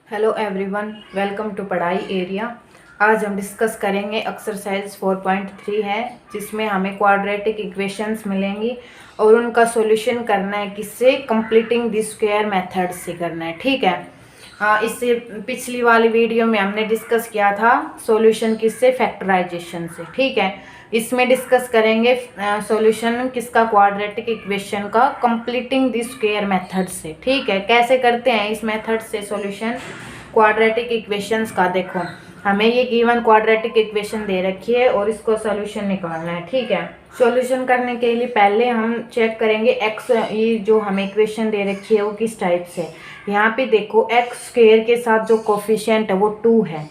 Hello everyone, welcome to पढ़ाई area. आज हम डिस्कस करेंगे एक्सरसाइज 4.3 है, जिसमें हमें क्वाड्रेटिक इक्वेशंस मिलेंगी और उनका सॉल्यूशन करना है। किससे? कंप्लीटिंग द स्क्वायर मेथड से करना है। ठीक है। इससे पिछली वाली वीडियो में हमने डिस्कस किया था सॉल्यूशन किससे? फैक्टराइजेशन से। ठीक है। इसमें डिस्कस करेंगे सॉल्यूशन किसका? क्वाड्रेटिक इक्वेशन का कंप्लीटिंग द स्क्वायर मेथड से। ठीक है। कैसे करते हैं इस मेथड से सॉल्यूशन क्वाड्रेटिक इक्वेशंस का? देखो, हमें ये गिवन क्वाड्रेटिक इक्वेशन दे रखी है और इसको सॉल्यूशन निकालना है। ठीक है। सॉल्यूशन करने के लिए पहले हम चेक करेंगे एक्स, ये जो हमें इक्वेशन दे रखी है वो किस टाइप से। यहाँ पे देखो, एक्स स्क्वायर के साथ जो कोफिशिएंट है वो 2 है।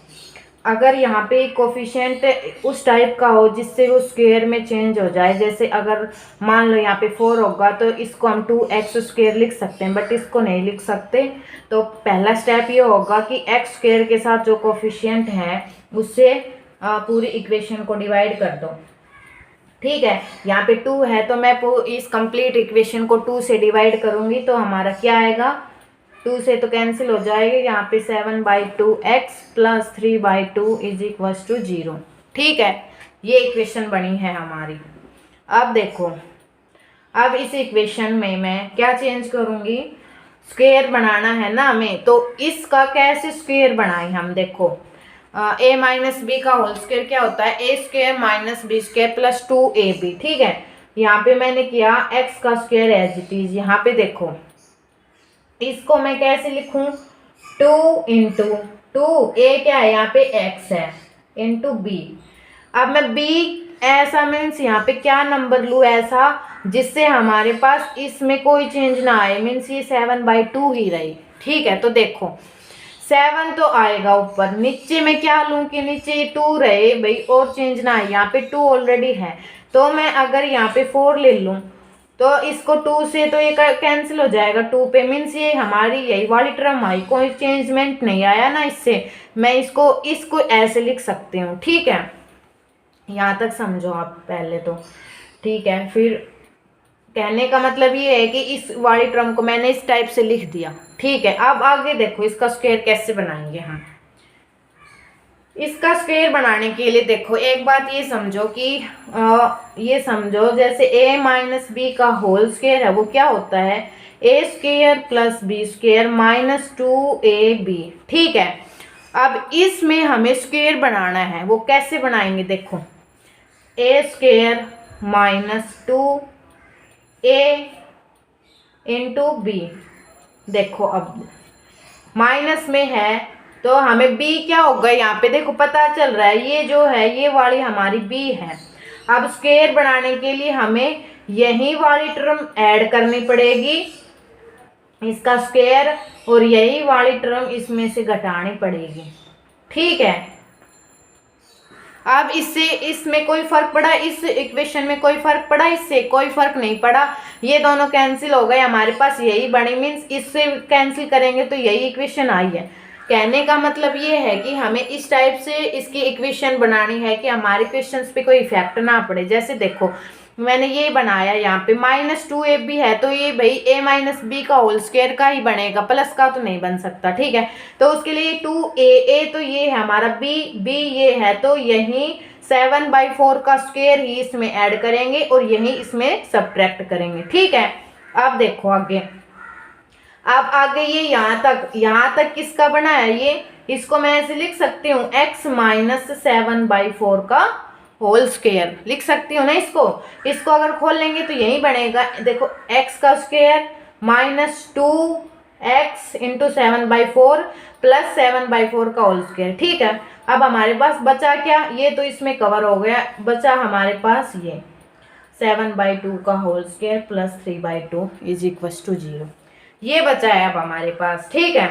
अगर यहाँ पे कोफिशिएंट उस टाइप का हो जिससे वो स्क्वायर में चेंज हो जाए, जैसे अगर मान लो यहाँ पे 4 होगा तो इसको हम 2x² लिख सकते हैं, बट इसको नहीं लिख सकते। तो पहला स्टेप ये होगा कि एक्स स्क्वायर के साथ जो कोफिशिएंट है उससे पूरी इक्वेशन को डिवाइड कर दो। ठीक है। यहाँ पे 2 है तो मैं इस कंप्लीट इक्वेशन को 2 से डिवाइड करूंगी तो हमारा क्या आएगा? 2 से तो कैंसिल हो जाएगा। यहाँ पे 7/2x plus 3/2 is equal to 0। ठीक है। ये इक्वेशन बनी है हमारी। अब देखो, अब इस इक्वेशन में मैं क्या चेंज करूंगी? स्क्वायर बनाना है ना हमें, तो इसका कैसे स्क्वायर बनाए हम? देखो, a माइनस बी का होल स्क्वायर क्या होता है? a² minus b² plus 2ab। ठीक है। यहाँ पे मैंने किया x का स्क्वायर एज इट इज। यहाँ पे देखो, इसको मैं कैसे लिखूं? 2 इंटू 2, ए क्या है यहाँ पे? x है, इंटू b। अब मैं b ऐसा मीन्स यहाँ पे क्या नंबर लूँ ऐसा जिससे हमारे पास इसमें कोई चेंज ना आए, मीन्स ये 7/2 ही रही। ठीक है। तो देखो, 7 तो आएगा ऊपर, नीचे में क्या लूँ कि नीचे 2 रहे भाई और चेंज ना आए। यहाँ पे 2 ऑलरेडी है, तो मैं अगर यहाँ पे 4 ले लूँ तो इसको 2 से तो ये कैंसिल हो जाएगा 2 पे, मीन्स ये हमारी यही वाली टर्म आई, कोई चेंजमेंट नहीं आया ना इससे। मैं इसको ऐसे लिख सकती हूँ। ठीक है। यहाँ तक समझो आप पहले तो। ठीक है। फिर कहने का मतलब ये है कि इस वाली टर्म को मैंने इस टाइप से लिख दिया। ठीक है। अब आगे देखो इसका स्क्वायर कैसे बनाएंगे हम। इसका स्क्वायर बनाने के लिए देखो, एक बात ये समझो कि ये समझो जैसे a माइनस बी का होल स्क्वायर है वो क्या होता है? a² plus b² minus 2ab। ठीक है। अब इसमें हमें स्क्वायर बनाना है, वो कैसे बनाएंगे? देखो, a² minus 2a into B. देखो, अब माइनस में है तो हमें b क्या होगा? यहाँ पे देखो पता चल रहा है, ये जो है ये वाली हमारी b है। अब स्क्वायर बनाने के लिए हमें यही वाली टर्म ऐड करनी पड़ेगी, इसका स्क्वायर, और यही वाली टर्म इसमें से घटानी पड़ेगी। ठीक है। अब इससे इसमें कोई फर्क पड़ा? इस इक्वेशन में कोई फर्क पड़ा? इससे कोई फर्क नहीं पड़ा। ये दोनों कैंसिल हो गए, हमारे पास यही बड़ी, मीन्स इससे कैंसिल करेंगे तो यही इक्वेशन आई है। कहने का मतलब ये है कि हमें इस टाइप से इसकी इक्वेशन बनानी है कि हमारे क्वेश्चंस पे कोई इफेक्ट ना पड़े। जैसे देखो, मैंने ये बनाया, यहाँ पे -2ab है तो ये भाई a माइनस बी का होल स्क्वायर का ही बनेगा, प्लस का तो नहीं बन सकता। ठीक है। तो उसके लिए 2a तो ये है हमारा b ये है, तो यही 7/4 का स्क्वायर ही इसमें ऐड करेंगे और यही इसमें सब्ट्रैक्ट करेंगे। ठीक है। अब देखो आगे, अब आगे ये यहाँ तक किसका बना है? ये इसको मैं ऐसे लिख सकती हूँ, x माइनस 7/4 का होल स्क्वायर लिख सकती हूँ ना इसको अगर खोल लेंगे तो यही बनेगा। देखो, x का square minus 2x into 7/4 plus 7/4 का होल स्क्वायर। ठीक है। अब हमारे पास बचा क्या? ये तो इसमें कवर हो गया, बचा हमारे पास ये 7/2 का whole square plus 3/2 is equal to 0। ये बचा है अब हमारे पास। ठीक है।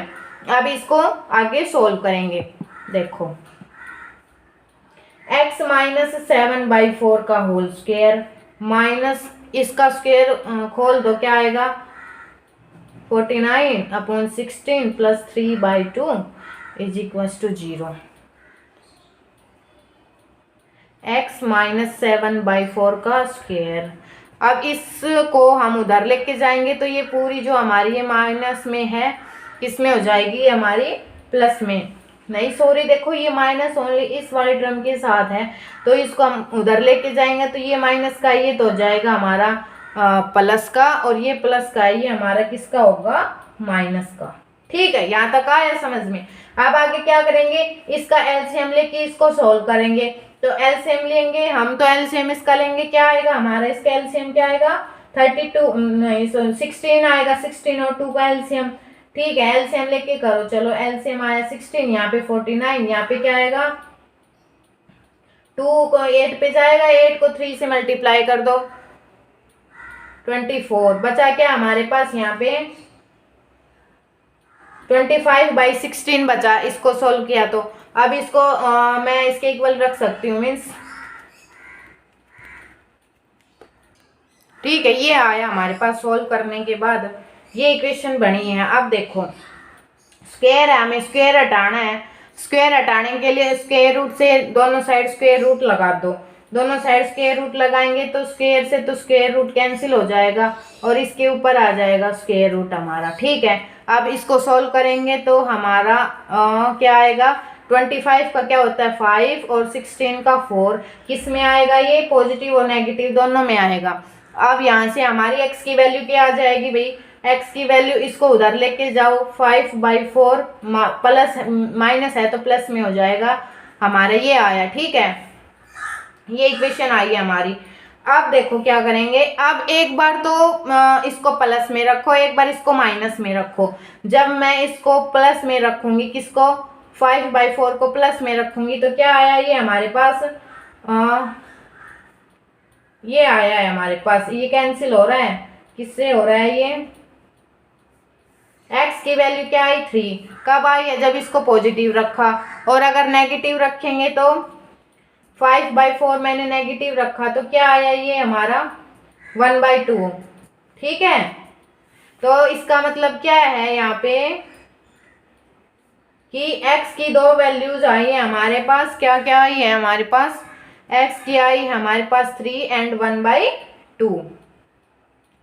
अब इसको आगे सोल्व करेंगे। देखो, x माइनस 7/4 का होल स्क्वायर माइनस इसका स्क्वायर खोल दो, क्या आएगा? 49/16 plus 3/2 is equal to 0। x minus 7/4 का स्क्वायर। अब इसको हम उधर लेके जाएंगे तो ये पूरी जो हमारी ये माइनस में है किसमें हो जाएगी? हमारी प्लस में, नहीं सॉरी देखो ये माइनस ओनली इस वाले टर्म के साथ है, तो इसको हम उधर लेके जाएंगे तो ये माइनस का ये तो हो जाएगा हमारा प्लस का, और ये प्लस का ये हमारा किसका होगा, माइनस का। ठीक है, यहाँ तक आया समझ में। अब आगे क्या करेंगे, इसका एलसीएम लेके इसको सोल्व करेंगे। तो एलसीएम लेंगे हम, तो एलसीएम इसका लेंगे, क्या आएगा हमारा, इसका एलसीएम क्या आएगा 32 नहीं 16 आएगा, 16 और 2 का एलसीएम। ठीक है, एलसीएम लेके करो, चलो एलसीएम आया 16, यहाँ पे 49, यहाँ पे क्या आएगा 2 को 8 पे जाएगा, 8 को 3 से मल्टीप्लाई कर दो 24, बचा क्या हमारे पास यहाँ पे 25/16 बचा, इसको सोल्व किया तो। अब इसको मैं इसके इक्वल रख सकती हूँ, मीन्स ठीक है, ये आया हमारे पास सोल्व करने के बाद ये इक्वेशन बनी है। अब देखो स्क्वायर है, हमें स्क्वायर हटाना है, स्क्वायर हटाने के लिए स्क्वायर रूट से दोनों साइड स्क्वायर रूट लगा दो, दोनों साइड स्क्वायर रूट लगाएंगे तो स्क्वायर से तो स्क्वायर रूट कैंसिल हो जाएगा और इसके ऊपर आ जाएगा स्क्वायर रूट हमारा। ठीक है, अब इसको सॉल्व करेंगे तो हमारा क्या आएगा 25 का क्या होता है 5 और 16 का 4, किस में आएगा ये पॉजिटिव और नेगेटिव दोनों में आएगा। अब यहाँ से हमारी x की वैल्यू क्या आ जाएगी भाई, x की वैल्यू इसको उधर लेके जाओ 5/4 प्लस माइनस है तो प्लस में हो जाएगा हमारा, ये आया। ठीक है, ये इक्वेशन आई है हमारी। अब देखो क्या करेंगे, अब एक बार तो इसको प्लस में रखो, एक बार इसको माइनस में रखो। जब मैं इसको प्लस में रखूंगी, किसको 5/4 को प्लस में रखूंगी तो क्या आया ये हमारे पास ये आया है हमारे पास, ये कैंसिल हो रहा है, किससे हो रहा है ये, x की वैल्यू क्या आई 3, कब आई है जब इसको पॉजिटिव रखा, और अगर नेगेटिव रखेंगे तो 5/4 मैंने नेगेटिव रखा तो क्या आया ये हमारा 1/2। ठीक है, तो इसका मतलब क्या है यहाँ पे कि x की दो वैल्यूज आई है हमारे पास, क्या क्या आई है हमारे पास, x की आई है हमारे पास 3 एंड 1/2।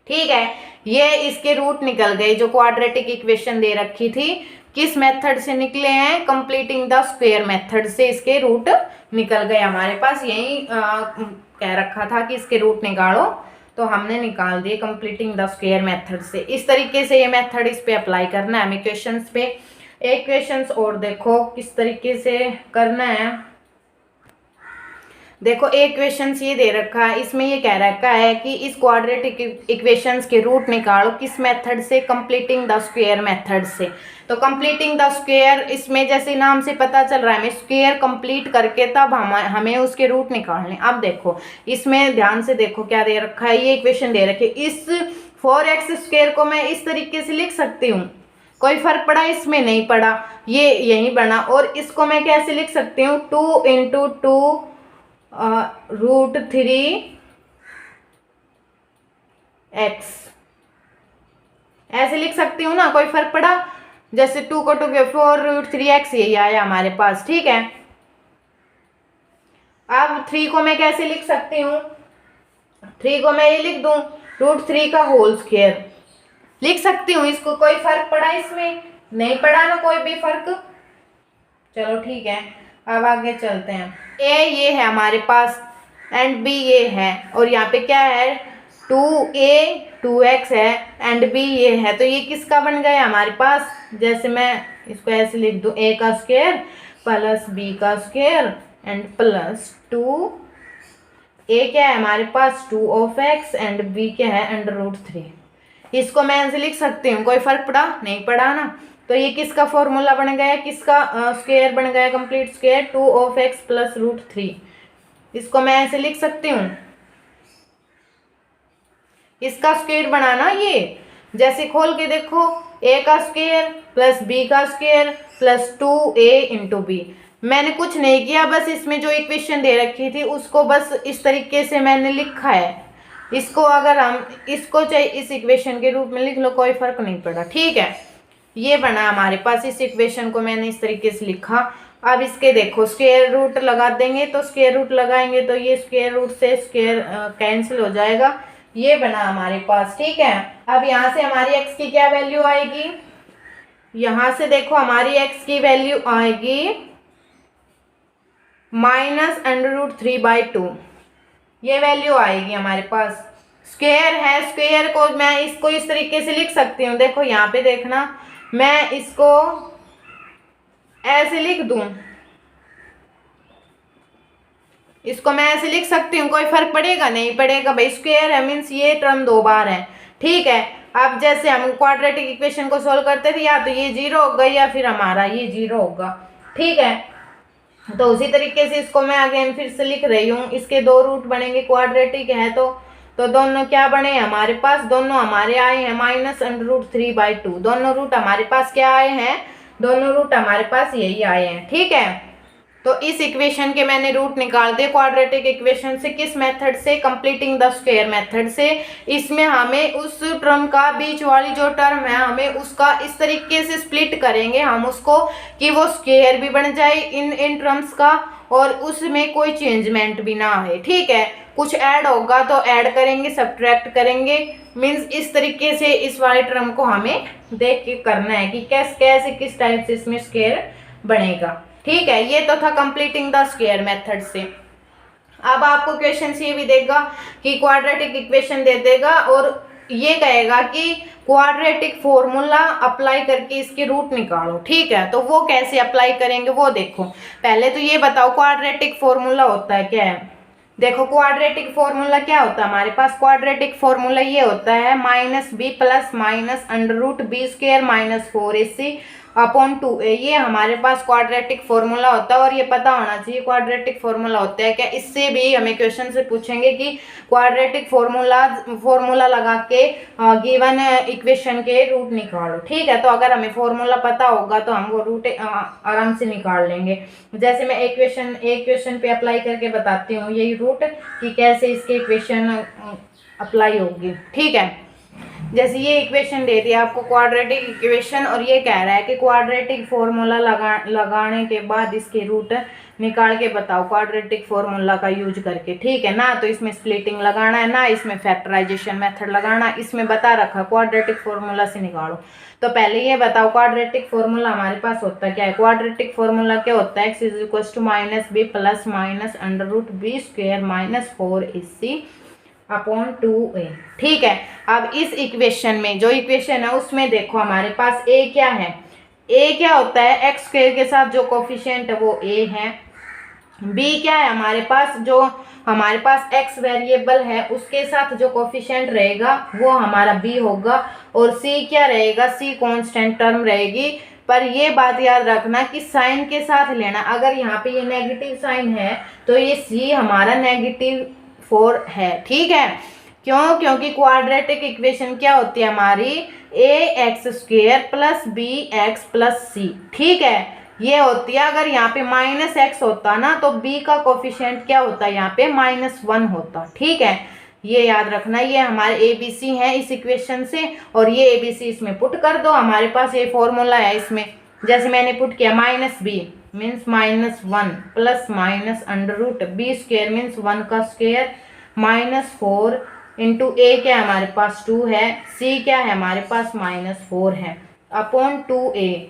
ठीक है, ये इसके रूट निकल गए जो क्वाड्रेटिक इक्वेशन दे रखी थी, किस मेथड से निकले हैं, कंप्लीटिंग द स्क्वायर मेथड से इसके रूट निकल गए हमारे पास। यही कह रखा था कि इसके रूट निकालो, तो हमने निकाल दिए कंप्लीटिंग द स्क्वायर मेथड से। इस तरीके से ये मेथड इस पे अप्लाई करना है हमें क्वेश्चंस पे। एक क्वेश्चंस और देखो किस तरीके से करना है। देखो एक क्वेश्चंस ये दे रखा है, इसमें ये कह रखा है कि इस क्वाड्रेटिक इक्वेशंस के रूट निकालो किस मेथड से, कंप्लीटिंग द स्क्वायर मेथड से। तो कंप्लीटिंग द स्क्वायर, इसमें जैसे नाम से पता चल रहा है हमें स्क्वायर कंप्लीट करके तब हमें उसके रूट निकालने। अब देखो इसमें ध्यान से देखो क्या दे रखा है, ये इक्वेशन दे रखी है, इस 4x² को मैं इस तरीके से लिख सकती हूँ, कोई फर्क पड़ा इसमें, नहीं पड़ा, ये यही बना। और इसको मैं कैसे लिख सकती हूँ 2 × 2 √3x ऐसे लिख सकती हूँ ना, कोई फर्क पड़ा, जैसे 2 को 2 के 4√3x यही आया हमारे पास। ठीक है, अब 3 को मैं कैसे लिख सकती हूँ, 3 को मैं ये लिख दूं √3 का होल स्क्वायर लिख सकती हूँ, इसको कोई फर्क पड़ा इसमें, नहीं पड़ा ना कोई भी फर्क। चलो ठीक है, अब आगे चलते हैं। ए ये है हमारे पास एंड बी ये है, और यहाँ पे क्या है 2a 2x है एंड b ये है, तो ये किसका बन गया हमारे पास, जैसे मैं इसको ऐसे लिख दूं a का स्क्वायर प्लस b का स्क्वायर एंड प्लस 2, a क्या है हमारे पास 2x एंड b क्या है √3। इसको मैं ऐसे लिख सकती हूँ, कोई फर्क पड़ा, नहीं पड़ा ना। तो ये किसका फॉर्मूला बन गया, किसका स्क्वायर बन गया, कंप्लीट स्क्वायर 2x प्लस √3। इसको मैं ऐसे लिख सकती हूँ, इसका स्क्वायर बनाना, ये जैसे खोल के देखो a का स्क्वायर प्लस b का स्क्वायर प्लस 2a × b। मैंने कुछ नहीं किया, बस इसमें जो इक्वेशन दे रखी थी उसको बस इस तरीके से मैंने लिखा है। इसको अगर हम इसको चाहे इस इक्वेशन के रूप में लिख लो, कोई फर्क नहीं पड़ा। ठीक है, ये बना हमारे पास, इस इक्वेशन को मैंने इस तरीके से लिखा। अब इसके देखो स्क्वायर रूट लगा देंगे, तो स्क्वायर रूट लगाएंगे तो ये स्क्वायर रूट से स्क्वायर कैंसिल हो जाएगा, ये बना हमारे पास। ठीक है, अब यहाँ से हमारी x की क्या वैल्यू आएगी, यहाँ से देखो हमारी x की वैल्यू आएगी -√3/2, ये वैल्यू आएगी हमारे पास। स्क्वायर है, स्क्वायर को मैं इसको इस तरीके से लिख सकती हूँ, देखो यहाँ पे देखना, मैं इसको ऐसे लिख दूं, इसको मैं ऐसे लिख सकती हूँ, कोई फर्क पड़ेगा? नहीं पड़ेगा भाई, स्क्वायर है मीन्स ये टर्म 2 बार है। ठीक है, अब जैसे हम क्वाड्रेटिक इक्वेशन को सोल्व करते थे, या तो ये 0 होगा या फिर हमारा ये 0 होगा। ठीक है, तो उसी तरीके से इसको मैं अगेन फिर से लिख रही हूँ, इसके 2 रूट बनेंगे, क्वाड्रेटिक है तो दोनों क्या बने हमारे पास, दोनों हमारे आए हैं -√3/2, दोनों रूट हमारे पास क्या आए हैं, दोनों रूट हमारे पास यही आए हैं। ठीक है, तो इस इक्वेशन के मैंने रूट निकाल दिए क्वाड्रेटिक इक्वेशन से। किस मेथड से? कंप्लीटिंग द स्क्वायर मेथड से। इसमें हमें उस टर्म का, बीच वाली जो टर्म है, हमें उसका इस तरीके से स्प्लिट करेंगे हम उसको कि वो स्क्वायर भी बन जाए इन टर्म्स का, और उसमें कोई चेंजमेंट भी ना आए। ठीक है, कुछ ऐड होगा तो ऐड करेंगे, सब्ट्रैक्ट करेंगे, मीन्स इस तरीके से इस वाले टर्म को हमें देख के करना है कि कैसे किस टाइप से इसमें स्क्वायर बनेगा। ठीक है, ये तो था कंप्लीटिंग द स्क्वायर मेथड से। अब आपको क्वेश्चन ये भी देगा कि क्वाड्रेटिक इक्वेशन दे देगा और ये कहेगा कि क्वाड्रेटिक फॉर्मूला अप्लाई करके इसके रूट निकालो। ठीक है, तो वो कैसे अप्लाई करेंगे वो देखो। पहले तो ये बताओ क्वाड्रेटिक फॉर्मूला होता है क्या है। देखो क्वाड्रेटिक फॉर्मूला क्या होता है हमारे पास, क्वाड्रेटिक फॉर्मूला ये होता है -b + -√b² - 4ac upon 2a। ये हमारे पास क्वाड्रेटिक फॉर्मूला होता है और ये पता होना चाहिए क्वाड्रेटिक फॉर्मूला होता है क्या। इससे भी हमें क्वेश्चन से पूछेंगे कि क्वाड्रेटिक फॉर्मूला लगा के गिवन इक्वेशन के रूट निकालो। ठीक है, तो अगर हमें फॉर्मूला पता होगा तो हम वो रूट आराम से निकाल लेंगे। जैसे मैं एक क्वेश्चन पे अप्लाई करके बताती हूँ यही रूट कि कैसे इसके इक्वेशन अप्लाई होगी। ठीक है, जैसे ये इक्वेशन दे दिया आपको क्वाड्रेटिक इक्वेशन, और ये कह रहा है कि क्वाड्रेटिक फॉर्मूला लगाने के बाद इसके रूट निकाल के बताओ क्वाड्रेटिक फॉर्मूला का यूज करके। ठीक है ना, तो इसमें स्प्लिटिंग लगाना है ना, इसमें फैक्टराइजेशन मेथड लगाना, इसमें बता रखा क्वाड्रेटिक फॉर्मूला से निकालो। तो पहले ये बताओ क्वाड्रेटिक फॉर्मूला हमारे पास होता क्या है। क्वाड्रेटिक फॉर्मूला क्या होता है, x = -b + -√b² - 4ac/2a। ठीक है, अब इस इक्वेशन में जो इक्वेशन है उसमें देखो हमारे पास a क्या है, a क्या होता है, x² के साथ जो कोफिशिएंट है वो a है। b क्या है हमारे पास, जो हमारे पास x वेरिएबल है उसके साथ जो कोफिशिएंट रहेगा वो हमारा b होगा। और c क्या रहेगा, c कांस्टेंट टर्म रहेगी। पर ये बात याद रखना कि साइन के साथ लेना, अगर यहाँ पे ये नेगेटिव साइन है तो ये c हमारा -4 है। ठीक है, क्यों? क्योंकि क्वाड्रेटिक इक्वेशन क्या होती है हमारी, ax² + bx + c। ठीक है, ये होती है। अगर यहाँ पे -x होता ना तो b का कोफिशिएंट क्या होता है, यहाँ पे -1 होता। ठीक है, ये याद रखना। ये हमारे ABC है इस इक्वेशन से, और ये ABC इसमें पुट कर दो। हमारे पास ये फॉर्मूला है, इसमें जैसे मैंने पुट किया -b मीन्स -1 + -√b² मीन्स 1 का स्क्वायर -4 इंटू a क्या है हमारे पास 2 है, c क्या है हमारे पास -4 है, अपॉन 2a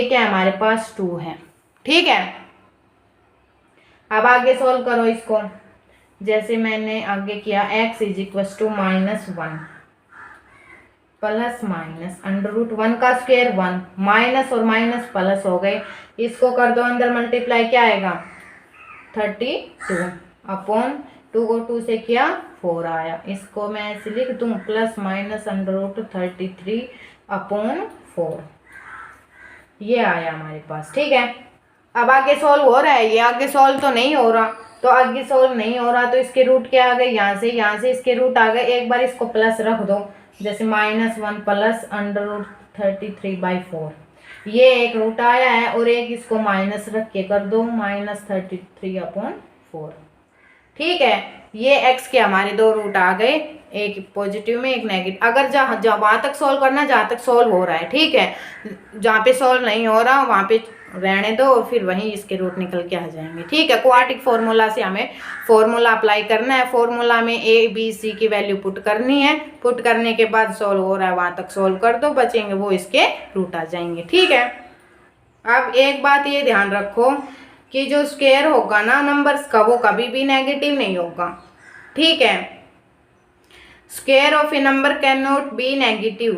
क्या है हमारे पास 2 है। ठीक है, अब आगे सोल्व करो इसको। जैसे मैंने आगे किया x = -1 + -√1 का स्क्वायर 1, माइनस और माइनस प्लस हो गए, इसको कर दो अंदर मल्टीप्लाई, क्या आएगा 32 अपॉन 2 को 2 से किया 4 आया। इसको मैं ऐसे लिख दूं +-√33 अपॉन 4, ये आया हमारे पास। ठीक है, अब आगे सॉल्व हो रहा है, ये आगे सॉल्व तो नहीं हो रहा, तो आगे सॉल्व नहीं हो रहा तो इसके रूट क्या आ गए, यहाँ से इसके रूट आ गए। एक बार इसको प्लस रख दो, जैसे -1 + √33/4, ये एक रूट आया है, और एक इसको माइनस रख के कर दो -33/4। ठीक है, ये x के हमारे दो रूट आ गए, एक पॉजिटिव में एक नेगेटिव। अगर जहाँ वहाँ तक सॉल्व करना जहाँ तक सॉल्व हो रहा है, ठीक है, जहाँ पे सॉल्व नहीं हो रहा वहाँ पे रहने दो और फिर वहीं इसके रूट निकल के आ जाएंगे, ठीक है। क्वाड्रेटिक फॉर्मूला से हमें फॉर्मूला अप्लाई करना है। फॉर्मूला में ए बी सी की वैल्यू पुट करनी है, पुट करने के बाद सॉल्व हो रहा है वहाँ तक सॉल्व कर दो, बचेंगे वो इसके रूट आ जाएंगे, ठीक है। अब एक बात ये ध्यान रखो कि जो स्क्वायर होगा ना नंबर्स का वो कभी भी नेगेटिव नहीं होगा, ठीक है। Square of A number can not be negative,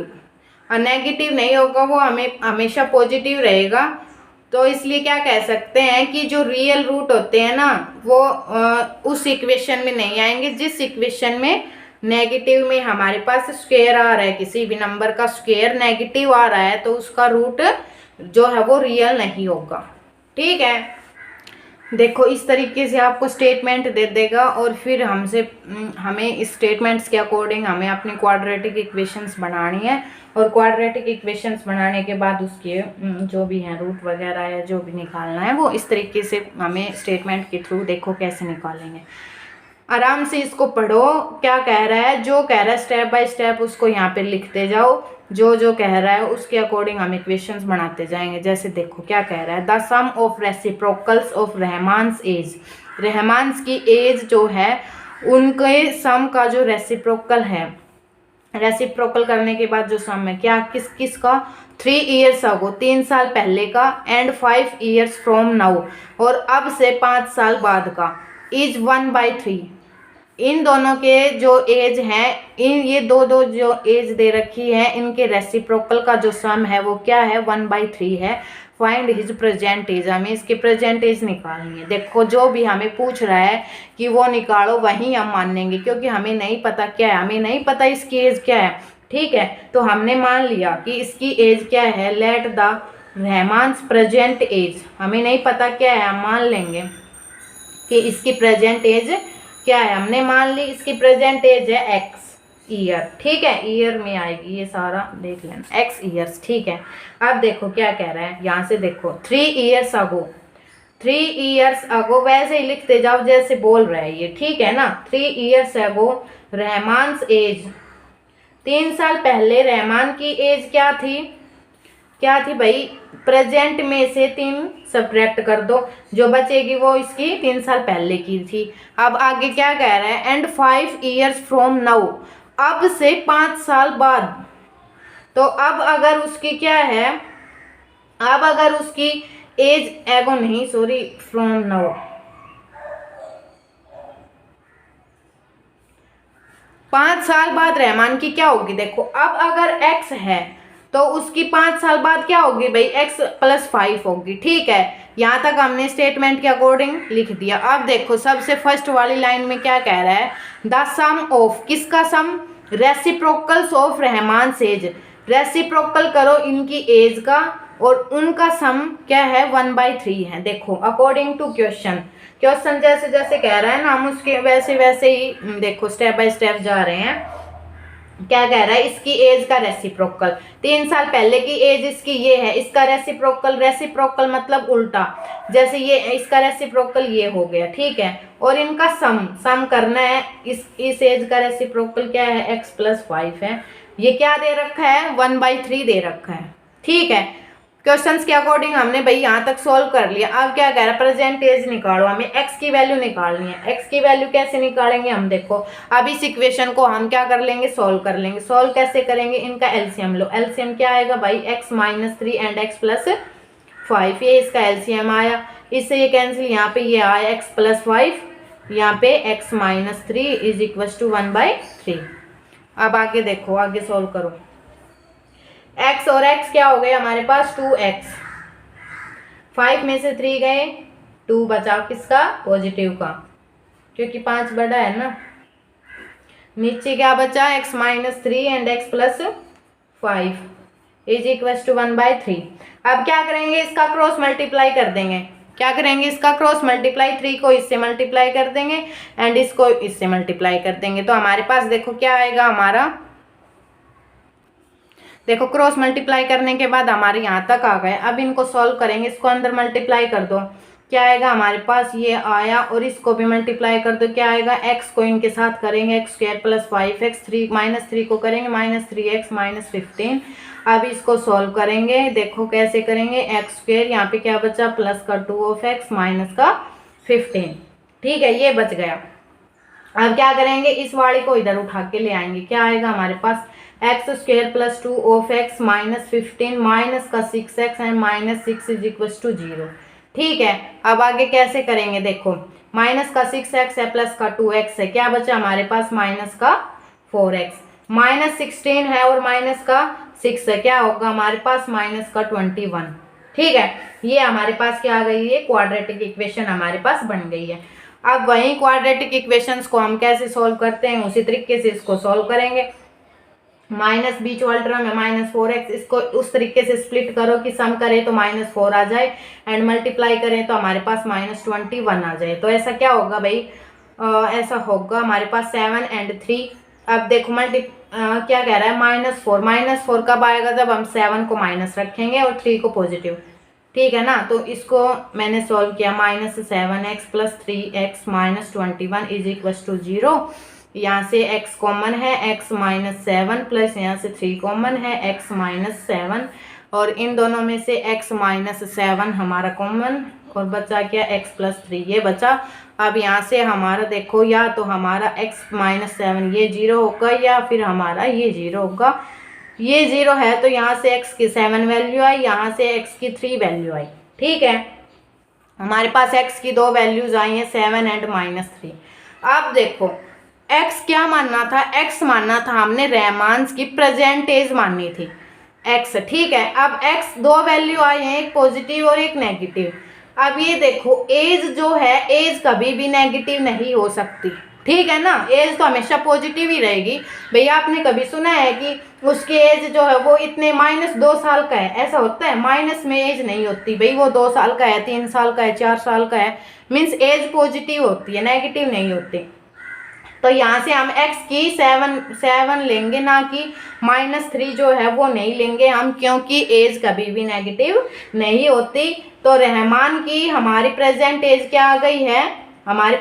negative नहीं होगा, वो हमें हमेशा पॉजिटिव रहेगा। तो इसलिए क्या कह सकते हैं कि जो रियल रूट होते हैं ना वो उस इक्वेशन में नहीं आएंगे जिस इक्वेशन में नेगेटिव में हमारे पास स्क्वायर आ रहा है, किसी भी नंबर का स्क्वायर नेगेटिव आ रहा है तो उसका रूट जो है वो रियल नहीं होगा, ठीक है। देखो इस तरीके से आपको स्टेटमेंट दे देगा और फिर हमें इस स्टेटमेंट्स के अकॉर्डिंग हमें अपनी क्वाड्रेटिक इक्वेशंस बनानी है और क्वाड्रेटिक इक्वेशंस बनाने के बाद उसके जो भी हैं रूट वगैरह या जो भी निकालना है वो इस तरीके से हमें स्टेटमेंट के थ्रू देखो कैसे निकालेंगे। आराम से इसको पढ़ो, क्या कह रहा है, जो कह रहा है स्टेप बाय स्टेप उसको यहाँ पे लिखते जाओ, जो जो कह रहा है उसके अकॉर्डिंग हम इक्वेशंस बनाते जाएंगे। जैसे देखो क्या कह रहा है, the sum of reciprocals of Rahman's age, Rahman's की एज जो है उनके सम का जो रेसिप्रोकल है, रेसिप्रोकल करने के बाद जो सम है क्या किस किस का 3 ईयर्स अगो 3 साल पहले का एंड 5 ईयर्स फ्रॉम नाउ और अब से 5 साल बाद का इज 1/3। इन दोनों के जो एज हैं ये दो जो एज दे रखी है इनके रेसिप्रोकल का जो सम है वो क्या है 1/3 है। फाइंड हिज प्रेजेंट एज, हमें इसकी प्रेजेंट एज निकालनी है। देखो जो भी हमें पूछ रहा है कि वो निकालो वही हम मानेंगे क्योंकि हमें नहीं पता क्या है, हमें नहीं पता इसकी एज क्या है, ठीक है। तो हमने मान लिया कि इसकी एज क्या है, लेट द रहमान्स प्रेजेंट एज, हमें नहीं पता क्या है, हम मान लेंगे कि इसकी प्रेजेंट एज क्या है, हमने मान ली इसकी प्रेजेंट एज है एक्स ईयर, ठीक है, ईयर में आएगी ये सारा देख लेना एक्स ईयर्स, ठीक है। अब देखो क्या कह रहा है, यहाँ से देखो 3 ईयर्स अगो, 3 ईयर्स अगो वैसे ही लिखते जाओ जैसे बोल रहा है ये, ठीक है ना। 3 ईयर्स अगो रहमान्स एज, 3 साल पहले रहमान की एज क्या थी भाई, प्रेजेंट में से 3 सब्ट्रैक्ट कर दो, जो बचेगी वो इसकी 3 साल पहले की थी। अब आगे क्या कह रहा है, एंड 5 ईयर्स फ्रॉम नाउ, अब से 5 साल बाद। तो अब अगर उसकी क्या है, अब अगर उसकी एज एगो नहीं सॉरी फ्रॉम नाउ, 5 साल बाद रहमान की क्या होगी, देखो अब अगर x है तो उसकी 5 साल बाद क्या होगी भाई, x + 5 होगी, ठीक है। यहाँ तक हमने स्टेटमेंट के अकॉर्डिंग लिख दिया। अब देखो सबसे फर्स्ट वाली लाइन में क्या कह रहा है, द सम ऑफ, किसका सम, reciprocals of Rahman's as, reciprocal करो इनकी एज का और उनका सम क्या है 1/3 है। देखो अकॉर्डिंग टू क्वेश्चन जैसे जैसे कह रहा है ना हम उसके वैसे वैसे ही देखो स्टेप बाय स्टेप जा रहे हैं। क्या कह रहा है, इसकी एज का रेसिप्रोकल, 3 साल पहले की एज इसकी ये है, इसका रेसिप्रोकल मतलब उल्टा, जैसे ये इसका रेसिप्रोकल ये हो गया, ठीक है। और इनका सम करना है, इस एज का रेसिप्रोकल क्या है x + 5 है, ये क्या दे रखा है 1/3 दे रखा है, ठीक है। क्वेश्चंस के अकॉर्डिंग हमने भाई यहाँ तक सॉल्व कर लिया। अब क्या कह रहा है, प्रेजेंट एज निकालो, हमें x की वैल्यू निकालनी है। x की वैल्यू कैसे निकालेंगे हम देखो, अब इस इक्वेशन को हम क्या कर लेंगे, सॉल्व कर लेंगे। सॉल्व कैसे करेंगे, इनका एलसीएम लो, एलसीएम क्या आएगा भाई x - 3 एंड x + 5, ये इसका एलसीएम आया, इससे ये कैंसिल, यहाँ पे ये आया x + 5, यहाँ पे x - 3 = 1/3। अब आगे देखो, आगे सॉल्व करो, x और x क्या हो गए हमारे पास 2x, 5 में से 3 गए, 2 बचा किसका, पॉजिटिव का, क्योंकि 5 बड़ा है ना। नीचे क्या बचा, x - 3 एंड x + 5 = 1/3। अब क्या करेंगे, इसका क्रॉस मल्टीप्लाई कर देंगे। क्या करेंगे, इसका क्रॉस मल्टीप्लाई, 3 को इससे मल्टीप्लाई कर देंगे एंड इसको इससे मल्टीप्लाई कर देंगे। तो हमारे पास देखो क्या आएगा हमारा, देखो क्रॉस मल्टीप्लाई करने के बाद हमारे यहाँ तक आ गए। अब इनको सॉल्व करेंगे, इसको अंदर मल्टीप्लाई कर दो, क्या आएगा हमारे पास, ये आया और इसको भी मल्टीप्लाई कर दो, क्या आएगा, x को इनके साथ करेंगे एक्स स्क्वायर प्लस 5x, 3 -3 को करेंगे -3x -15। अब इसको सॉल्व करेंगे, देखो कैसे करेंगे, एक्स स्क्वायर यहाँ पे क्या बचा प्लस का 2 माइनस का 15, ठीक है ये बच गया। अब क्या करेंगे, इस वाले को इधर उठा के ले आएंगे, क्या आएगा हमारे पास x square plus 2 minus 15 minus का 6x and -6 is equal to 0। ठीक है, अब आगे कैसे करेंगे, देखो माइनस का 6x है प्लस का 2x है, क्या बचा हमारे पास माइनस का 4x, -16 है और माइनस का 6 है, क्या होगा हमारे पास माइनस का 21। ठीक है, ये हमारे पास क्या आ गई है, क्वाड्रेटिक इक्वेशन हमारे पास बन गई है। अब वही क्वाड्रेटिक इक्वेशंस को हम कैसे सॉल्व करते हैं, उसी तरीके से इसको सॉल्व करेंगे। माइनस बीच वाला टर्म है -4x, इसको उस तरीके से स्प्लिट करो कि सम करें तो -4 आ जाए एंड मल्टीप्लाई करें तो हमारे पास -21 आ जाए। तो ऐसा क्या होगा भाई, ऐसा होगा हमारे पास 7 एंड 3। अब देखो क्या कह रहा है -4 कब आएगा, जब हम 7 को माइनस रखेंगे और 3 को पॉजिटिव। ठीक है ना, तो इसको मैंने सॉल्व किया, -7x plus 3x -21 is equal to 0। यहाँ से x कॉमन है, x -7 प्लस यहाँ से 3 कॉमन है, x -7 और इन दोनों में से x -7 हमारा कॉमन और बचा क्या x प्लस 3 ये बचा। अब यहाँ से हमारा देखो, या तो हमारा x -7 ये 0 होगा या फिर हमारा ये 0 होगा। ये 0 है तो यहाँ से x की 7 वैल्यू आई, यहाँ से x की 3 वैल्यू आई। ठीक है, हमारे पास x की 2 वैल्यूज आई हैं 7 एंड -3। अब देखो x क्या मानना था, x मानना था हमने रेमांस की प्रेजेंट एज माननी थी x। ठीक है, अब x 2 वैल्यू आई हैं, एक पॉजिटिव और एक नेगेटिव। अब ये देखो एज जो है, एज कभी भी नेगेटिव नहीं हो सकती। ठीक है ना, एज तो हमेशा पॉजिटिव ही रहेगी। भैया आपने कभी सुना है कि उसकी एज जो है वो इतने -2 साल का है, ऐसा होता है? माइनस में एज नहीं होती भाई, वो 2 साल का है, 3 साल का है, 4 साल का है, मीन्स एज पॉजिटिव होती है, नेगेटिव नहीं होती। तो यहाँ से हम x की 7 लेंगे, ना कि -3 जो है वो नहीं लेंगे हम, क्योंकि एज कभी भी नेगेटिव नहीं होती। तो रहमान की हमारी प्रेजेंट एज क्या आ गई है, हमारी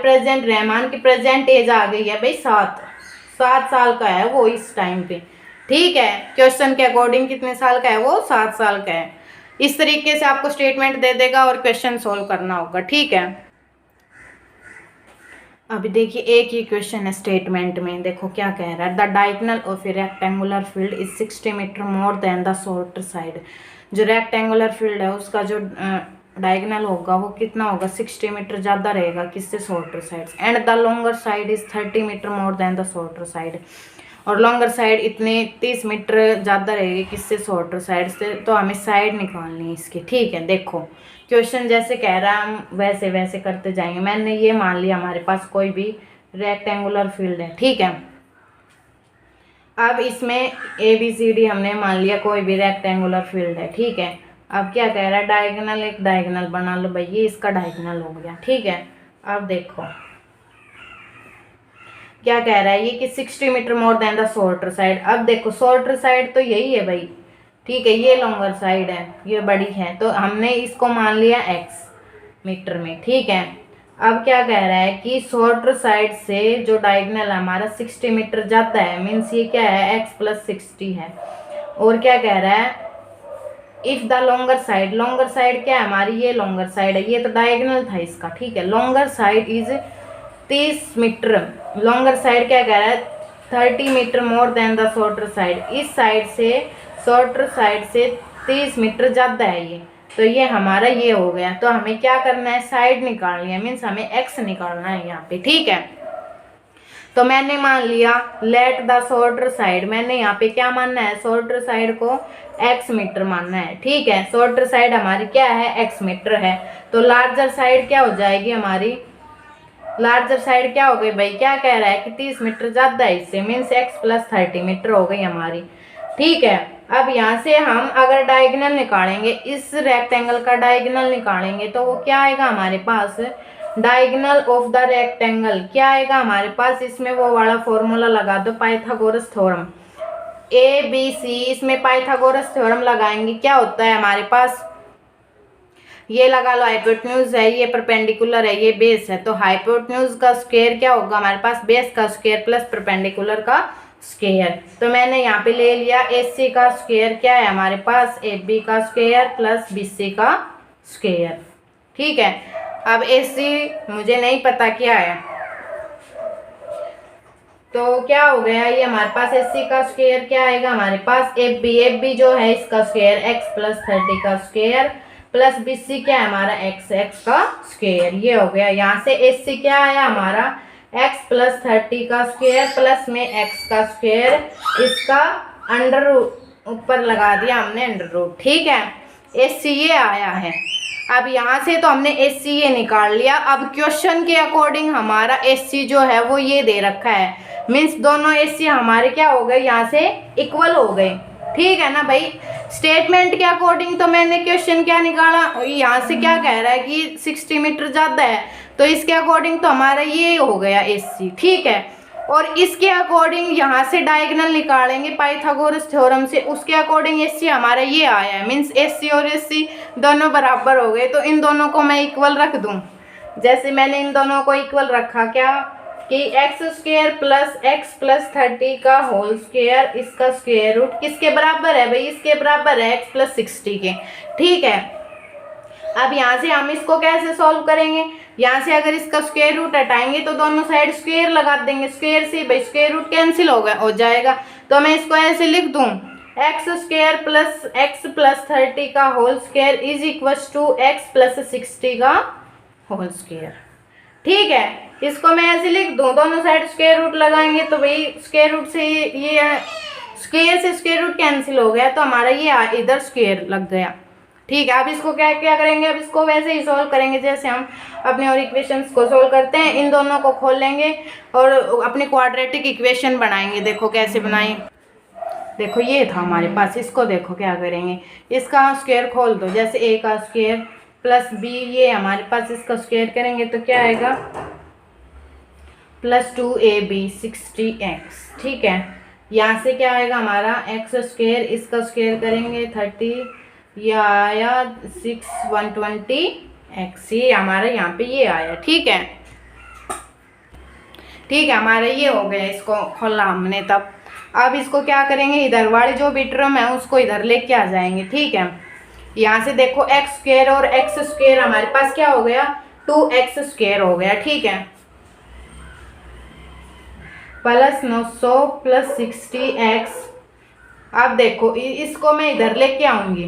रहमान की प्रेजेंट एज आ गई है भाई 7 साल का है वो इस टाइम पे। ठीक है, क्वेश्चन के अकॉर्डिंग कितने साल का है वो, 7 साल का है। इस तरीके से आपको स्टेटमेंट दे देगा और क्वेश्चन सोल्व करना होगा। ठीक है, अभी देखिए एक ही क्वेश्चन है स्टेटमेंट में, देखो क्या कह रहा है, the diagonal of a rectangular field is 60 metre more than the shorter side. जो रेक्टेंगुलर फील्ड है उसका जो डायगोनल होगा वो कितना होगा, 60 मीटर ज़्यादा रहेगा किससे, shorter side. And the longer side is 30 metre more than the shorter side, और लॉन्गर साइड इतने 30 मीटर ज़्यादा रहेगी किससे, शॉर्टर साइड से। तो हमें साइड निकालनी है इसकी। ठीक है, देखो क्वेश्चन जैसे कह रहा है हम वैसे वैसे करते जाएंगे। मैंने ये मान लिया हमारे पास कोई भी रेक्टेंगुलर फील्ड है। ठीक है, अब इसमें ABCD हमने मान लिया कोई भी रेक्टेंगुलर फील्ड है। ठीक है, अब क्या कह रहा है, डायगोनल, एक डायगोनल बना लो भाई, ये इसका डायगोनल हो गया। ठीक है, अब देखो क्या कह रहा है ये कि 60 metre more than the shorter side. अब देखो शॉर्टर साइड तो यही है भाई, ठीक है, ये लॉन्गर साइड है, ये बड़ी है, तो हमने इसको मान लिया x मीटर में। ठीक है, अब क्या कह रहा है कि शॉर्टर साइड से जो डायगोनल हमारा 60 मीटर जाता है, मीन्स ये क्या है, x + 60 है। और क्या कह रहा है, इफ द लॉन्गर साइड क्या है हमारी, ये लॉन्गर साइड है, ये तो डायगोनल था इसका। ठीक है, longer side is 30 metre, longer side क्या कह रहा है, 30 metre more than the shorter side. इस साइड से शॉर्टर साइड से 30 मीटर ज़्यादा है ये, तो ये हमारा ये हो गया। तो हमें क्या करना है, साइड निकालनी है, मीन्स हमें x निकालना है यहाँ पे। ठीक है, तो मैंने मान लिया लेट द शॉर्टर साइड, मैंने यहाँ पे क्या मानना है, शॉर्टर साइड को x मीटर मानना है। ठीक है, शॉर्टर साइड हमारी क्या है, x मीटर है, तो लार्जर साइड क्या हो जाएगी हमारी, लार्जर साइड क्या हो गई भाई, क्या कह रहा है कि 30 मीटर ज़्यादा है इससे, मीन्स x + 30 मीटर हो गई हमारी। ठीक है, अब यहाँ से हम अगर डायगोनल निकालेंगे, इस रेक्टेंगल का डायगोनल निकालेंगे तो वो क्या आएगा हमारे पास, डायगोनल ऑफ द रेक्टेंगल क्या आएगा हमारे पास, इसमें वो वाला फॉर्मूला लगा दो, पाइथागोरस थ्योरम, ABC, इसमें पाइथागोरस थ्योरम लगाएंगे, क्या होता है हमारे पास, ये लगा लो हाइपोटेन्यूज है, ये परपेंडिकुलर है, ये बेस है, तो हाइपोटेन्यूज का स्क्वायर क्या होगा हमारे पास, बेस का स्क्वायर प्लस परपेंडिकुलर का स्क्वायर। तो मैंने यहाँ पे ले लिया AC का स्क्वायर क्या है हमारे पास, AB का स्क्वायर प्लस BC का स्क्वायर। ठीक है, अब AC मुझे नहीं पता क्या है, तो क्या हो गया, ये हमारे पास AC का स्क्वायर क्या आएगा हमारे पास, AB जो है इसका स्क्वायर x प्लस 30 का स्क्वायर प्लस BC क्या है हमारा x का स्क्वायर। ये हो गया, यहाँ से AC क्या आया हमारा x प्लस 30 का स्क्वायर प्लस में x का स्क्वायर, इसका अंडर ऊपर लगा दिया हमने अंडर रूट। ठीक है, AC ये आया है। अब यहाँ से तो हमने AC ये निकाल लिया। अब क्वेश्चन के अकॉर्डिंग हमारा AC जो है वो ये दे रखा है, मीन्स दोनों AC हमारे क्या हो गए, यहाँ से इक्वल हो गए। ठीक है ना भाई, स्टेटमेंट के अकॉर्डिंग तो मैंने क्वेश्चन क्या निकाला, यहाँ से क्या कह रहा है कि 60 मीटर ज़्यादा है, तो इसके अकॉर्डिंग तो हमारा ये हो गया AC। ठीक है, और इसके अकॉर्डिंग यहाँ से डायगोनल निकालेंगे पाइथागोरस थ्योरम से, उसके अकॉर्डिंग AC हमारा ये आया है, मीन्स AC और AC दोनों बराबर हो गए। तो इन दोनों को मैं इक्वल रख दूँ, जैसे मैंने इन दोनों को इक्वल रखा क्या कि x square plus x plus 30 का होल स्क्वायर, इसका स्क्वायर रूट किसके बराबर है भाई, इसके बराबर है x प्लस 60 के। ठीक है, अब यहाँ से हम इसको कैसे सॉल्व करेंगे, यहाँ से अगर इसका स्क्वायर रूट हटाएंगे तो दोनों साइड स्क्वायर लगा देंगे, स्क्वायर से भाई स्क्वायर रूट कैंसिल हो जाएगा। तो मैं इसको ऐसे लिख दूँ, x square plus x plus 30 का whole square is equal to x plus 60 का होल स्क्वायर। ठीक है, इसको मैं ऐसे लिख दूँ, दोनों साइड स्क्वायर रूट लगाएंगे तो भाई स्क्वायर रूट से ये स्क्वायर से स्क्वायर रूट कैंसिल हो गया, तो हमारा ये इधर स्क्वायर लग गया। ठीक है, अब इसको क्या क्या करेंगे, अब इसको वैसे ही सॉल्व करेंगे जैसे हम अपने और इक्वेशंस को सॉल्व करते हैं। इन दोनों को खोल लेंगे और अपने क्वाड्रेटिक इक्वेशन बनाएंगे। देखो कैसे बनाएं, देखो ये था हमारे पास, इसको देखो क्या करेंगे, इसका स्क्वायर खोल दो, जैसे A का स्क्वायर प्लस B, ये हमारे पास इसका स्क्वायर करेंगे तो क्या आएगा प्लस 2AB 60x। ठीक है, यहाँ से क्या आएगा हमारा x स्क्वायर, इसका स्क्वायर करेंगे 30, यह आया 6 120x, ये हमारा यहाँ पे ये आया। ठीक है, ठीक है, हमारा ये हो गया, इसको खोला हमने तब। अब इसको क्या करेंगे, इधर वाली जो भी टर्म है उसको इधर लेके आ जाएंगे। ठीक है, यहाँ से देखो x स्क्वायर और x स्क्वायर हमारे पास क्या हो गया, 2x स्क्वायर हो गया। ठीक है, प्लस 900 प्लस 60x। अब देखो इसको मैं इधर लेके आऊंगी,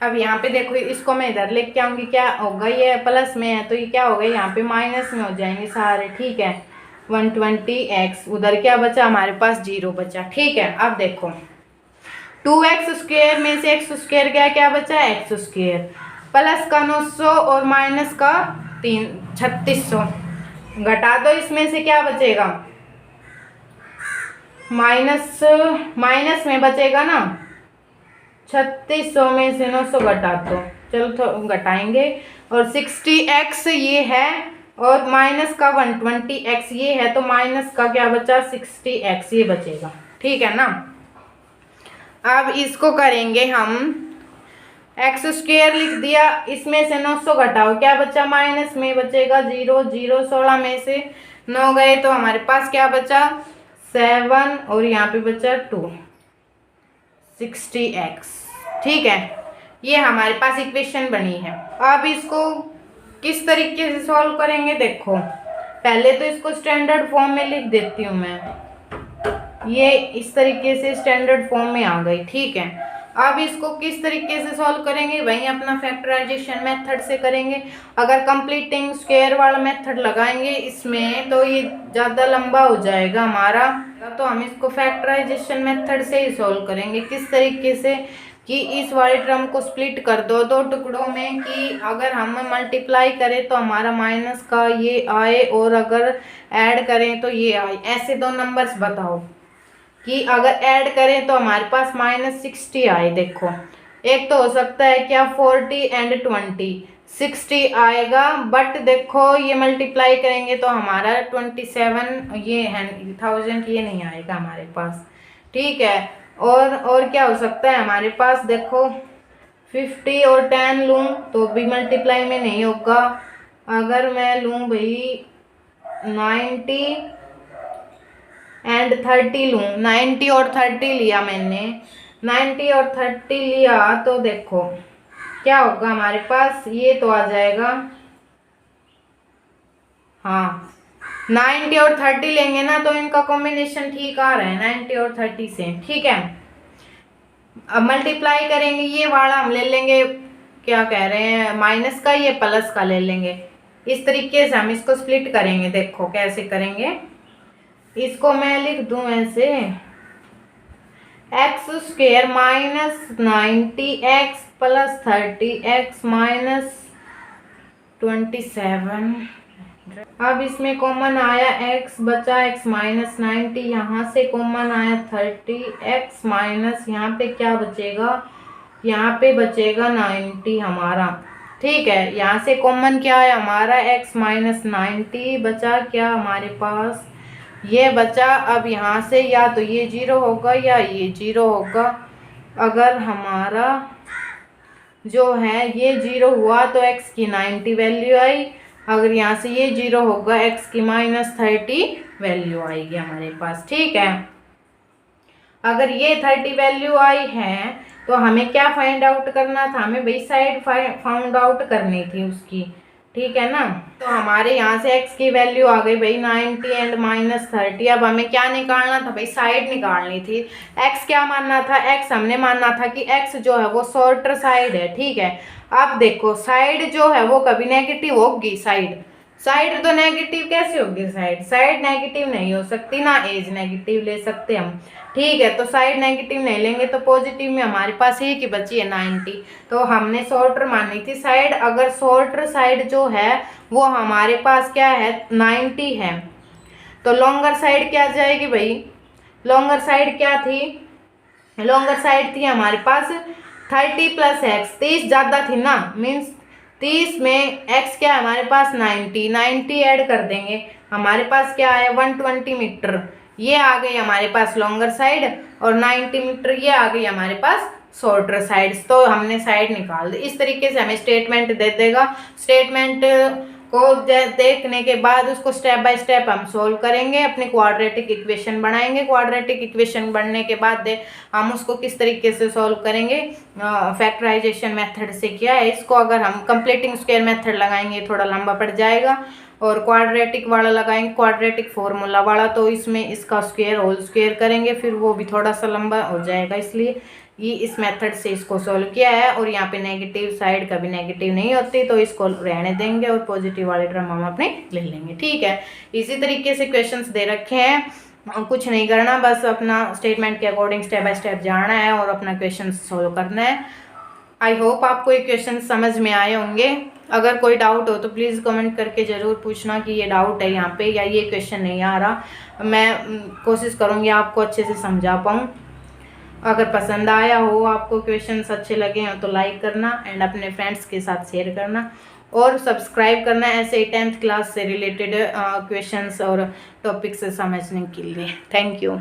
अब यहाँ पे देखो इसको मैं इधर लेके आऊंगी, क्या होगा, ये प्लस में है तो ये क्या होगा, यहाँ पे माइनस में हो जाएंगे सारे। ठीक है, 120x, उधर क्या बचा हमारे पास 0 बचा। ठीक है, अब देखो 2x स्क्वायर में से x स्क्वायर गया, क्या बचा x स्क्वायर प्लस का 900 और माइनस का 3600, घटा दो इसमें से क्या बचेगा, माइनस में बचेगा ना, 3600 में से 900 घटा दो, चलो तो घटाएंगे, और 60x ये है और माइनस का 120x ये है, तो माइनस का क्या बचा 60x ये बचेगा। ठीक है ना, अब इसको करेंगे हम, x स्क्वायर लिख दिया, इसमें से 900 घटाओ, क्या बचा, माइनस में बचेगा 0 0, 16 में से 9 गए तो हमारे पास क्या बचा 7, और यहाँ पे बचा 2, 60x। ठीक है, ये हमारे पास इक्वेशन बनी है। अब इसको किस तरीके से सॉल्व करेंगे, देखो पहले तो इसको स्टैंडर्ड फॉर्म में लिख देती हूँ मैं, ये इस तरीके से स्टैंडर्ड फॉर्म में आ गई। ठीक है, अब इसको किस तरीके से सॉल्व करेंगे, वहीं अपना फैक्टराइजेशन मेथड से करेंगे। अगर कंप्लीटिंग स्क्वायर वाला मेथड लगाएंगे इसमें तो ये ज़्यादा लंबा हो जाएगा हमारा, तो हम इसको फैक्टराइजेशन मेथड से ही सॉल्व करेंगे। किस तरीके से कि इस वाले टर्म को स्प्लिट कर दो 2 टुकड़ों में, कि अगर हम मल्टीप्लाई करें तो हमारा माइनस का ये आए और अगर ऐड करें तो ये आए। ऐसे 2 नंबर्स बताओ कि अगर ऐड करें तो हमारे पास -60 आए। देखो एक तो हो सकता है क्या 40 एंड 20 60 आएगा, बट देखो ये मल्टीप्लाई करेंगे तो हमारा 27 ये है 1000 ये नहीं आएगा हमारे पास। ठीक है, और क्या हो सकता है हमारे पास, देखो 50 और 10 लूँ तो भी मल्टीप्लाई में नहीं होगा। अगर मैं लूँ भाई 90 एंड 30 लूँ, 90 और 30 लिया मैंने, 90 और 30 लिया तो देखो क्या होगा हमारे पास, ये तो आ जाएगा, हाँ 90 और 30 लेंगे ना तो इनका कॉम्बिनेशन ठीक आ रहा है 90 और 30 से, ठीक है। अब मल्टीप्लाई करेंगे, ये वाला हम ले लेंगे, क्या कह रहे हैं माइनस का, ये प्लस का ले लेंगे। इस तरीके से हम इसको स्प्लिट करेंगे, देखो कैसे करेंगे। इसको मैं लिख दूं ऐसे, x square minus 90x plus 30x minus 27। अब इसमें कॉमन आया x, बचा x माइनस 90, यहाँ से कॉमन आया 30x माइनस, यहाँ पे क्या बचेगा, यहाँ पे बचेगा 90 हमारा, ठीक है। यहाँ से कॉमन क्या है हमारा, x माइनस 90, बचा क्या हमारे पास, ये बचा। अब यहाँ से या तो ये 0 होगा या ये 0 होगा। अगर हमारा जो है ये 0 हुआ तो x की 90 वैल्यू आई, अगर यहाँ से ये 0 होगा x की माइनस 30 वैल्यू आएगी हमारे पास, ठीक है। अगर ये 30 वैल्यू आई है तो हमें क्या फाइंड आउट करना था, हमें भाई साइड फाउंड आउट करनी थी उसकी, ठीक है ना। तो हमारे यहाँ से x की वैल्यू आ गई भाई 90 एंड माइनस 30। अब हमें क्या निकालना था भाई, साइड निकालनी थी। x क्या मानना था, x हमने मानना था कि x जो है वो शॉर्टर साइड है, ठीक है। अब देखो साइड जो है वो कभी नेगेटिव होगी, साइड तो नेगेटिव कैसे होगी, साइड नेगेटिव नहीं हो सकती ना, एज नेगेटिव ले सकते हम, ठीक है। तो साइड नेगेटिव नहीं लेंगे तो पॉजिटिव में हमारे पास एक ही बची है 90, तो हमने शॉर्टर मानी थी साइड। अगर शॉर्टर साइड जो है वो हमारे पास क्या है 90 है, तो लॉन्गर साइड क्या जाएगी भाई, लॉन्गर साइड क्या थी, लॉन्गर साइड थी हमारे पास 30 प्लस एक्स, 30 ज़्यादा थी ना, मीन्स 30 में x क्या है हमारे पास 90 ऐड कर देंगे, हमारे पास क्या है 120 मीटर, ये आ गई हमारे पास लॉन्गर साइड, और 90 मीटर ये आ गई हमारे पास शॉर्टर साइड्स। तो हमने साइड निकाल दी। इस तरीके से हमें स्टेटमेंट दे देगा। स्टेटमेंट को देखने के बाद उसको स्टेप बाय स्टेप हम सोल्व करेंगे, अपनी क्वाड्रेटिक इक्वेशन बनाएंगे। क्वाड्रेटिक इक्वेशन बनने के बाद हम उसको किस तरीके से सोल्व करेंगे, फैक्टराइजेशन मेथड से किया है इसको। अगर हम कंप्लीटिंग स्क्वायर मेथड लगाएंगे थोड़ा लंबा पड़ जाएगा, और क्वाड्रेटिक वाला लगाएंगे, क्वाड्रेटिक फॉर्मूला वाला, तो इसमें इसका स्क्वायर होल स्क्वायर करेंगे, फिर वो भी थोड़ा सा लंबा हो जाएगा, इसलिए ये इस मेथड से इसको सॉल्व किया है। और यहाँ पे नेगेटिव साइड कभी नेगेटिव नहीं होती, तो इसको रहने देंगे और पॉजिटिव वाले टर्म हम अपने ले लेंगे, ठीक है। इसी तरीके से क्वेश्चंस दे रखे हैं, कुछ नहीं करना, बस अपना स्टेटमेंट के अकॉर्डिंग स्टेप बाय स्टेप जाना है और अपना क्वेश्चन सॉल्व करना है। आई होप आपको ये क्वेश्चन समझ में आए होंगे। अगर कोई डाउट हो तो प्लीज़ कमेंट करके ज़रूर पूछना कि ये डाउट है यहाँ पे, या ये क्वेश्चन नहीं आ रहा। मैं कोशिश करूँगी आपको अच्छे से समझा पाऊँ। अगर पसंद आया हो, आपको क्वेश्चंस अच्छे लगे हो तो लाइक करना एंड अपने फ्रेंड्स के साथ शेयर करना, और सब्सक्राइब करना ऐसे ही 10th क्लास से रिलेटेड क्वेश्चंस और टॉपिक्स समझने के लिए। Thank you.